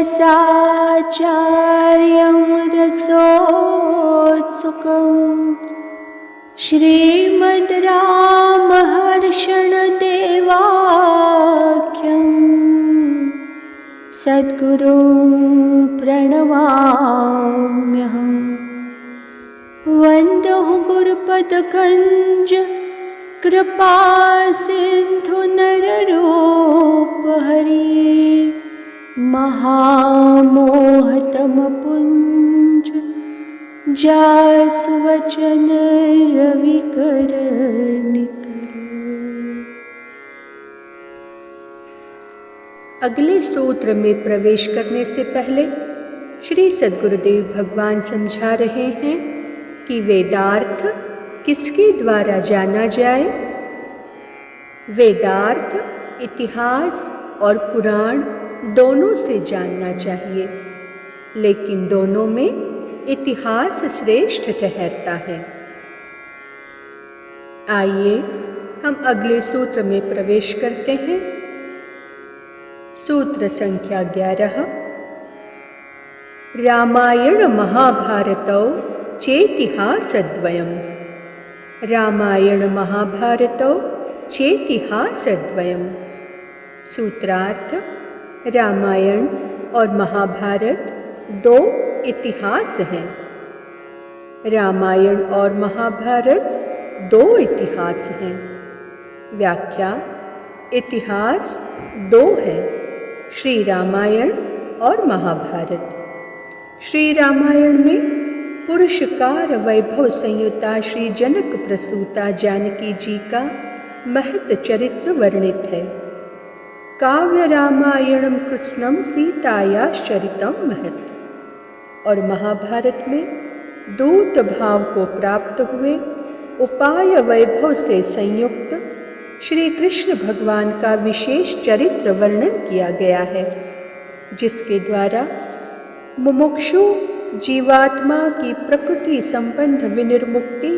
रसाचार्यं रसोत्सुकम् श्रीमद् रामहर्षणदेवाख्यं सद्गुरुं प्रणमाम्यहम्। वन्दो गुरुपदकञ्ज कृपा सिन्धु नररूपहरि महामोहतमपुञ्ज जासु वचन रविकर निकर। अगले सूत्र में प्रवेश करने से पहले श्री सद्गुरुदेव भगवान समझा रहे हैं कि वेदार्थ किसके द्वारा जाना जाए। वेदार्थ इतिहास और पुराण दोनों से जानना चाहिए, लेकिन दोनों में इतिहास श्रेष्ठ ठहरता है। आइए हम अगले सूत्र में प्रवेश करते हैं। सूत्र संख्या 11। रामायण महाभारतौ चेतिहासद्वयम्। रामायण महाभारतौ चेतिहासद्वयम्। सूत्रार्थ: रामायण और महाभारत दो इतिहास हैं। रामायण और महाभारत दो इतिहास हैं। व्याख्या: इतिहास दो है, श्री रामायण और महाभारत। श्री रामायण में पुरुषकार वैभव संयुता श्री जनक प्रसूता जानकी जी का महत चरित्र वर्णित है। काव्य रामायणम कृत्स्नम सीतायाश्चरितम महत्। और महाभारत में दूत भाव को प्राप्त हुए उपाय वैभव से संयुक्त श्री कृष्ण भगवान का विशेष चरित्र वर्णन किया गया है, जिसके द्वारा मुमुक्षु जीवात्मा की प्रकृति संबंध विनिर्मुक्ति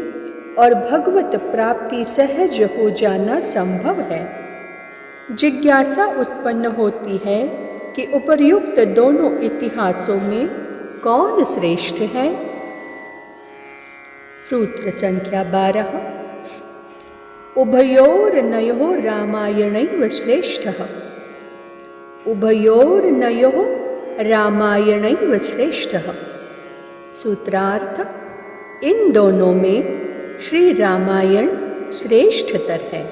और भगवत प्राप्ति सहज हो जाना संभव है। जिज्ञासा उत्पन्न होती है कि उपर्युक्त दोनों इतिहासों में कौन श्रेष्ठ है। सूत्र संख्या 12। उभयोर्नयोः रामायणैव श्रेष्ठः। उभयोर्नयोः रामायणैव श्रेष्ठः। सूत्रार्थ: इन दोनों में श्री रामायण श्रेष्ठतर है।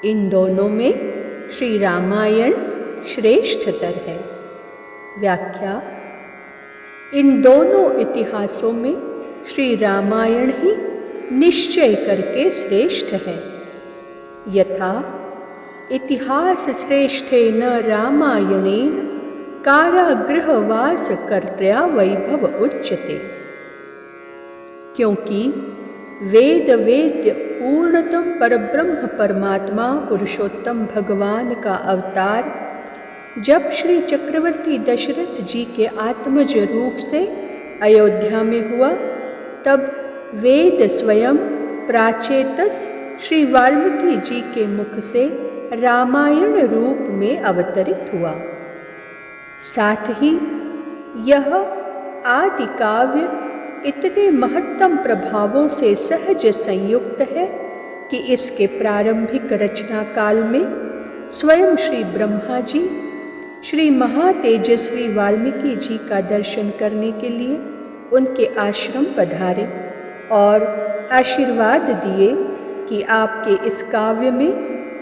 इन दोनों में श्री रामायण श्रेष्ठतर है। व्याख्या: इन दोनों इतिहासों में श्री रामायण ही निश्चय करके श्रेष्ठ है। यथा इतिहास श्रेष्ठेन रामायणेन कारागृहवास कर्त्र्या वैभव उच्यते। क्योंकि वेद वेद्य पूर्णतम परब्रह्म परमात्मा पुरुषोत्तम भगवान का अवतार जब श्री चक्रवर्ती दशरथ जी के आत्मज रूप से अयोध्या में हुआ, तब वेद स्वयं प्राचेतस श्री वाल्मीकि जी के मुख से रामायण रूप में अवतरित हुआ। साथ ही यह आदि काव्य इतने महत्तम प्रभावों से सहज संयुक्त है कि इसके प्रारंभिक रचना काल में स्वयं श्री ब्रह्मा जी श्री महातेजस्वी वाल्मीकि जी का दर्शन करने के लिए उनके आश्रम पधारे और आशीर्वाद दिए कि आपके इस काव्य में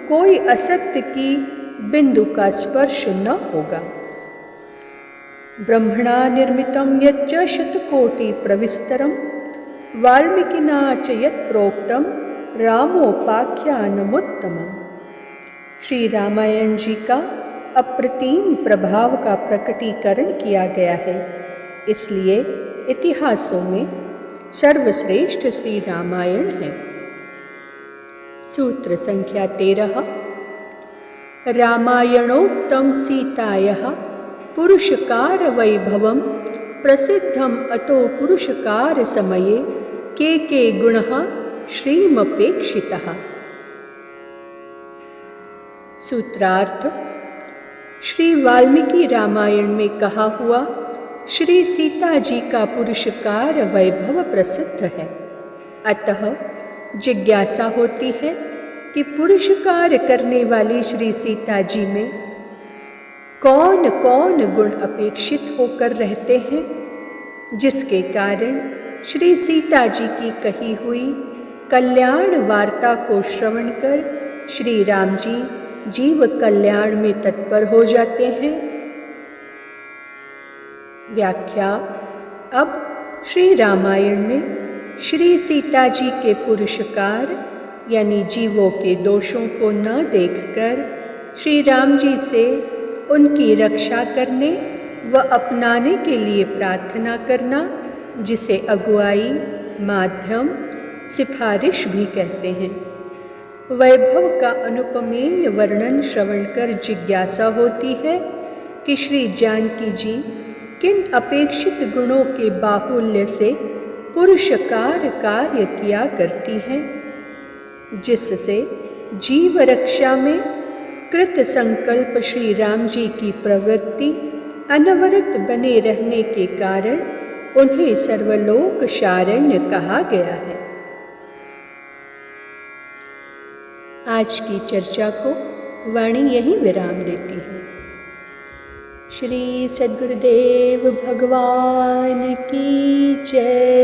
कोई असत्य की बिंदु का स्पर्श न होगा। ब्रह्मणा निर्मितं यच्च शतकोटि प्रविस्तरं वाल्मीकिना च यत् प्रोक्तं रामोपाख्यानमुत्तमम्। श्री रामायण जी का अप्रतिम प्रभाव का प्रकटीकरण किया गया है, इसलिए इतिहासों में सर्वश्रेष्ठ श्री रामायण है। सूत्र संख्या 13। रामायणोक्तं सीतायाः पुरुषकार वैभवं प्रसिद्धम् अतो पुरुषकार समये के गुणः श्रीमपेक्षितः। सूत्रार्थ: श्री वाल्मीकि रामायण में कहा हुआ श्री सीता जी का पुरुषकार वैभव प्रसिद्ध है। अतः जिज्ञासा होती है कि पुरुषकार करने वाली श्री सीता जी में कौन कौन गुण अपेक्षित होकर रहते हैं, जिसके कारण श्री सीता जी की कही हुई कल्याण वार्ता को श्रवण कर श्री राम जी जीव कल्याण में तत्पर हो जाते हैं। व्याख्या। अब श्री रामायण में श्री सीता जी के पुरुषकार यानी जीवों के दोषों को न देखकर श्री राम जी से उनकी रक्षा करने व अपनाने के लिए प्रार्थना करना, जिसे अगुआई, माध्यम, सिफारिश भी कहते हैं। वैभव का अनुपमेय वर्णन श्रवण कर जिज्ञासा होती है कि श्री जानकी जी किन अपेक्षित गुणों के बाहुल्य से पुरुषकार कार्य किया करती हैं, जिससे जीव रक्षा में कृत संकल्प श्री राम जी की प्रवृत्ति अनवरत बने रहने के कारण उन्हें सर्वलोक शारण्य कहा गया है। आज की चर्चा को वाणी यहीं विराम देती है। श्री सद्गुरुदेव भगवान की जय।